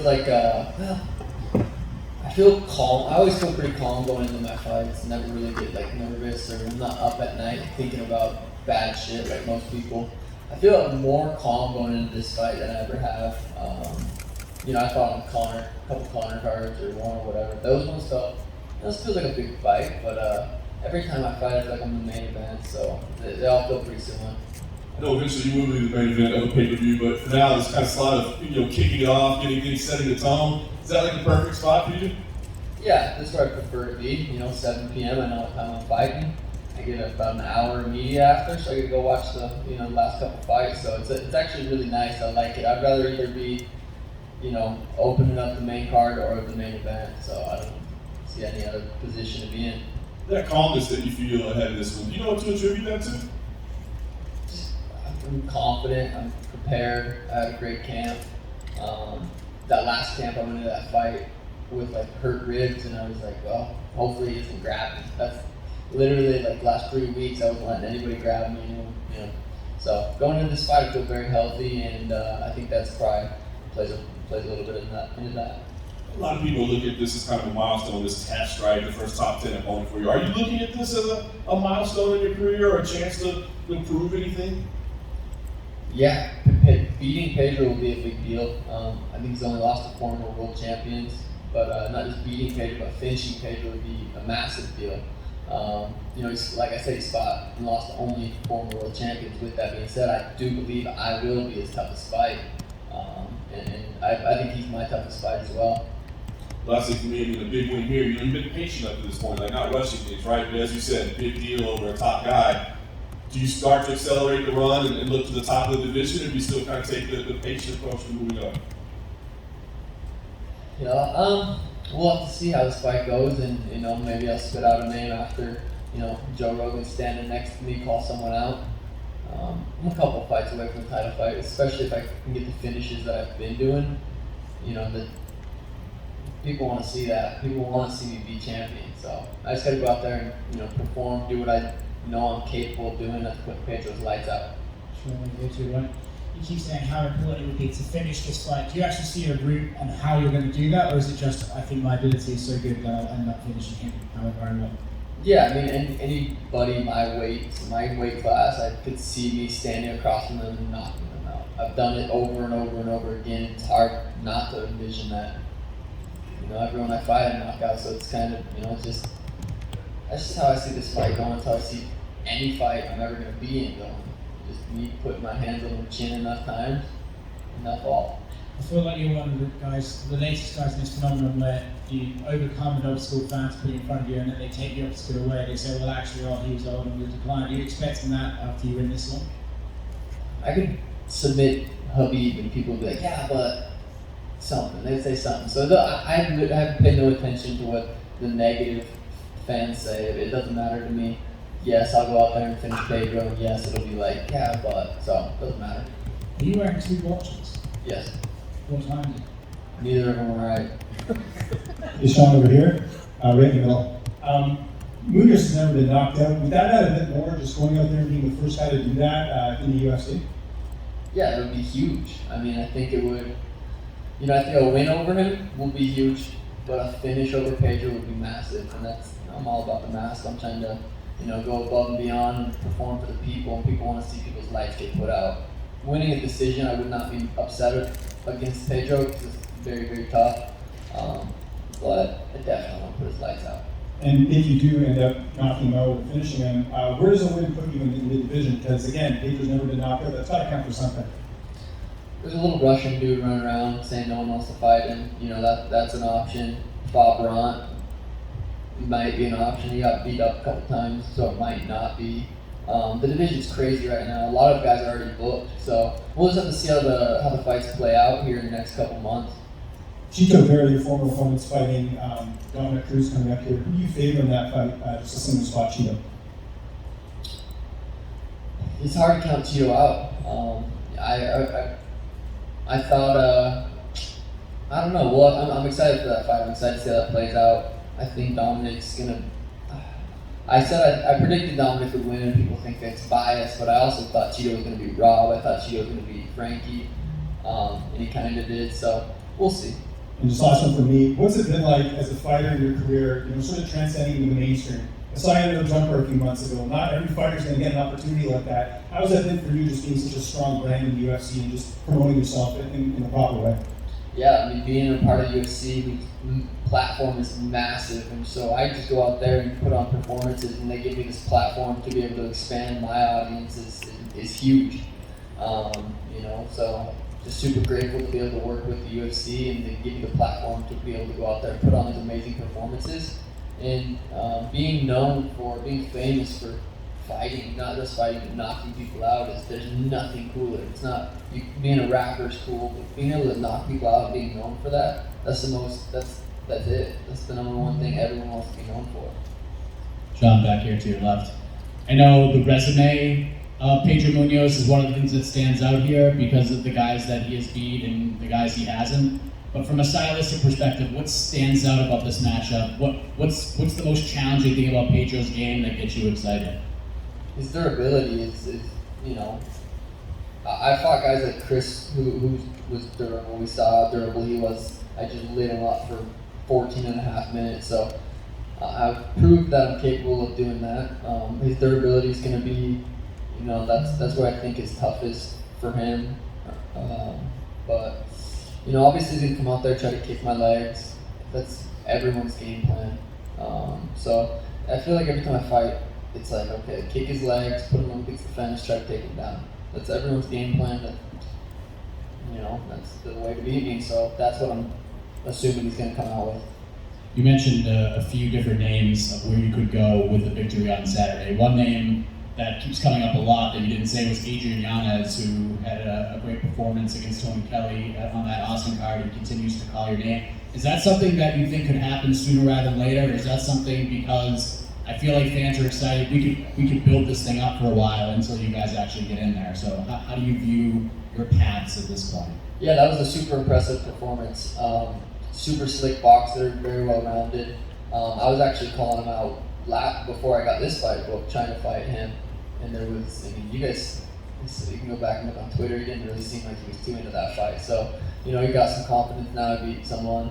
like, I feel calm. I always feel pretty calm going into my fights. Never really get like nervous, or I'm not up at night thinking about bad shit like most people. I feel like more calm going into this fight than I ever have. I fought on Connor, a couple Connor cards or one or whatever. Those ones feels like a big fight, but every time I fight, I feel like I'm the main event, so they all feel pretty similar. I know eventually you will be the main event of a pay-per-view, but for now, this kind of slot of kicking it off, setting the tone. Is that like the perfect spot for you? Yeah, this is where I prefer to be. 7 p.m. I know what time I'm fighting. I get about an hour of media after, so I get to go watch the last couple fights. So it's actually really nice. I like it. I'd rather either be opening up the main card or the main event. So I don't see any other position to be in. That calmness that you feel ahead of this one, do you know what to attribute that to? I'm confident. I'm prepared. I had a great camp. That last camp, I went into that fight with like hurt ribs, and I was like, well, hopefully he doesn't grab me. That's literally like last 3 weeks I wasn't letting anybody grab me. So going into this fight, I feel very healthy, and I think that's probably plays a little bit into that. A lot of people look at this as kind of a milestone, this test, right? The first top 10 opponent for you. Are you looking at this as a milestone in your career, or a chance to improve anything? Yeah, beating Pedro will be a big deal. I think he's only lost to former world champions, but not just beating Pedro, but finishing Pedro would be a massive deal. He's, like I said, he's fought and lost to only former world champions. With that being said, I do believe I will be his toughest fight, and I think he's my toughest fight as well. Lastly, for me, a big win here. You've been patient up to this point, like not rushing things, right? But as you said, big deal over a top guy. Do you start to accelerate the run and look to the top of the division, or do you still kind of take the patient approach to moving up? We'll have to see how this fight goes, and maybe I'll spit out a name after Joe Rogan standing next to me, call someone out. I'm a couple of fights away from the title fight, especially if I can get the finishes that I've been doing. That people want to see that. People want to see me be champion. So I just got to go out there and perform, do what I know I'm capable of doing. That's put Pedro's lights out. Sure, you too, right? You keep saying how important it would be to finish this fight. Do you actually see a route on how you're going to do that, or is it just I think my ability is so good that I'll end up finishing him however I want? Yeah, I mean, anybody my weight class, I could see me standing across from them and knocking them out. I've done it over and over and over again. It's hard not to envision that. Everyone I fight I knock out, so it's kind of, that's just how I see this fight going. That's how I see any fight I'm ever going to be in going. Just me putting my hands on the chin enough times, and that's all. I feel like you're one of the latest guys in this phenomenon where you overcome an obstacle fans put in front of you, and then they take the obstacle away. They say, well, actually, he was old and we'll decline. Are you expecting that after you win this one? I could submit Habib, and people would be like, yeah, but something. They'd say something. So I have paid no attention to what the negative fans say. It doesn't matter to me. Yes, I'll go out there and finish Pedro, and yes, it'll be like, yeah, but, so, it doesn't matter. Are you wearing 2 watches? Yes. What time is it? Neither of them are right. Is Sean over here? Right in the middle. Munhoz has never been knocked out. Would that add a bit more, just going out there and being the first guy to do that in the UFC? Yeah, it would be huge. I mean, I think it would, I think a win over him will be huge, but a finish over Pedro would be massive, and that's, I'm all about the mask. I'm trying to, go above and beyond and perform for the people, and people want to see people's lights get put out. Winning a decision, I would not be upset against Pedro because it's very, very tough, but I definitely want to put his lights out. And if you do end up knocking him out or finishing him, where does a win put you in the division? Because again, Pedro's never been knocked out. That's got to count for something. There's a little Russian dude running around saying no one wants to fight him. That's an option. Bob Ront might be an option. He got beat up a couple times, so it might not be. The division's crazy right now. A lot of guys are already booked, so we'll just have to see how the fights play out here in the next couple months. Chito Vera, your former opponent's fighting Dominic Cruz coming up here. Who do you favor in that fight? Just a single spot, Chito. It's hard to count Chito out. I thought, I don't know. Well, I'm excited for that fight. I'm excited to see how that plays out. I think Dominic's gonna. I predicted Dominic would win, and people think that's biased, but I also thought Chito was gonna beat Rob. I thought Chito was gonna beat Frankie, and he kind of did. So we'll see. And just last one for me, what's it been like as a fighter in your career, sort of transcending into the mainstream? I saw you in a jumper a few months ago. Not every fighter's going to get an opportunity like that. How has that been for you, just being such a strong brand in the UFC and just promoting yourself in the proper way? Yeah, I mean, being a part of UFC, the platform is massive, and so I just go out there and put on performances, and they give me this platform to be able to expand my audience is huge. So just super grateful to be able to work with the UFC and they give you the platform to be able to go out there and put on these amazing performances. And being famous for fighting, not just fighting, but knocking people out, there's nothing cooler. It's not, being a rapper is cool, but being able to knock people out and being known for that, that's it. That's the number one thing everyone wants to be known for. John, back here to your left. I know the resume of Pedro Munhoz is one of the things that stands out here because of the guys that he has beat and the guys he hasn't. But from a stylistic perspective, what stands out about this matchup? What's the most challenging thing about Pedro's game that gets you excited? His durability is I fought guys like Chris who was durable. We saw how durable he was. I just lit him up for 14 and a half minutes. So I've proved that I'm capable of doing that. His durability is going to be, that's where I think is toughest for him. But obviously he's going to come out there, try to kick my legs. That's everyone's game plan. So I feel like every time I fight, it's like, okay, kick his legs, put him up against the fence, try to take him down. That's everyone's game plan. That's the way to beat me. So that's what I'm assuming he's going to come out with. You mentioned a few different names of where you could go with the victory on Saturday. One name that keeps coming up a lot that you didn't say was Adrian Yanez, who had a great performance against Tony Kelly on that Austin card and continues to call your name. Is that something that you think could happen sooner rather than later, or is that something because I feel like fans are excited, we could build this thing up for a while until you guys actually get in there? So how do you view your paths at this point? Yeah, that was a super impressive performance. Super slick boxer, very well rounded. I was actually calling him out before I got this fight book, trying to fight him. And you guys, you can go back and look on Twitter, he didn't really seem like he was too into that fight. So, he got some confidence now to beat someone.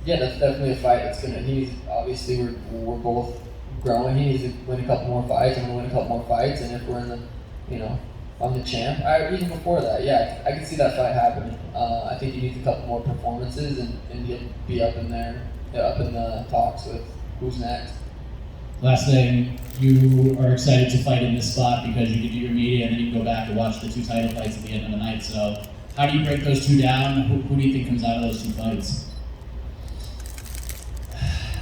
Yeah, that's definitely a fight obviously we're both growing. He needs to win a couple more fights, I'm gonna win a couple more fights, and if we're in the, I'm the champ. Even before that, yeah, I can see that fight happening. I think he needs a couple more performances and he'll be up in the talks with who's next. Last thing, you are excited to fight in this spot because you can do your media and then you can go back and watch the two title fights at the end of the night. So how do you break those two down? Who do you think comes out of those two fights?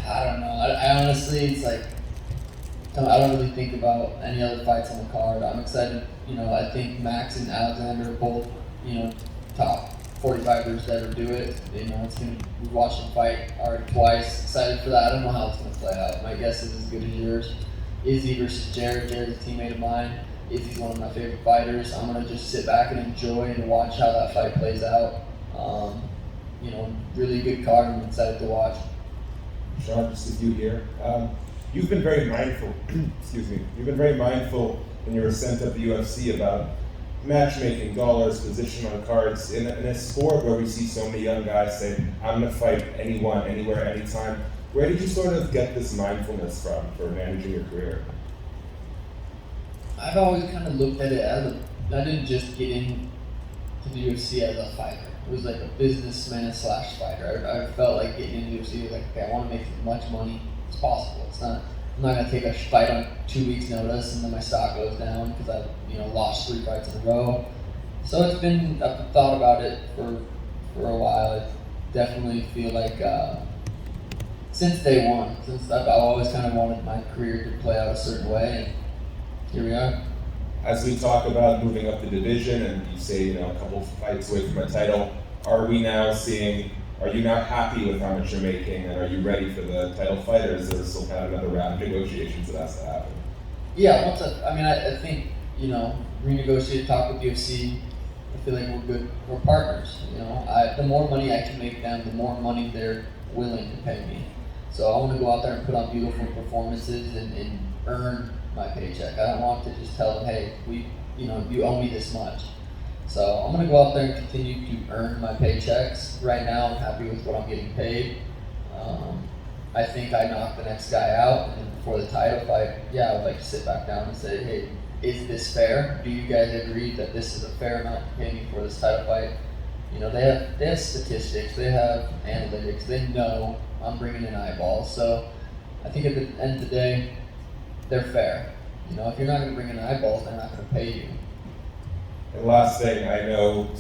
I don't know. I honestly, it's like, I don't really think about any other fights on the card. I'm excited. I think Max and Alexander are both, top 45ers that ever do it. We watched them fight already twice. Excited for that. I don't know how it's going to play out. My guess is as good as yours. Izzy versus Jared. Jared's a teammate of mine. Izzy's one of my favorite fighters. I'm going to just sit back and enjoy and watch how that fight plays out. Really good card. I'm excited to watch. Sean, just with you here. You've been very mindful, you've been very mindful in your ascent of the UFC about matchmaking, dollars, position on cards. In a sport where we see so many young guys say, I'm going to fight anyone, anywhere, anytime, where did you sort of get this mindfulness from for managing your career? I've always kind of looked at it I didn't just get into the UFC as a fighter. It was like a businessman / fighter. I felt like getting into the UFC was like, okay, I want to make as much money as possible. I'm not going to take a fight on 2 weeks' notice and then my stock goes down because I lost 3 fights in a row. So I've thought about it for a while. I definitely feel like since day one, I've always kind of wanted my career to play out a certain way, and here we are. As we talk about moving up the division and you say, a couple fights away from a title, are you not happy with how much you're making and are you ready for the title fight, or is there still kind of another round of negotiations that has to happen? Yeah, I think, renegotiate, talk with UFC. I feel like we're good, we're partners. The more money I can make them, the more money they're willing to pay me. So I want to go out there and put on beautiful performances and earn my paycheck. I don't want to just tell them, hey, you owe me this much. So I'm gonna go out there and continue to earn my paychecks. Right now, I'm happy with what I'm getting paid. I think I knocked the next guy out, and then before the title fight, I would like to sit back down and say, hey, is this fair? Do you guys agree that this is a fair amount to pay me for this title fight? You know, they have statistics, they have analytics, they know I'm bringing in eyeballs. So I think at the end of the day, they're fair. You know, if you're not going to bring in eyeballs, they're not going to pay you. And last thing, I know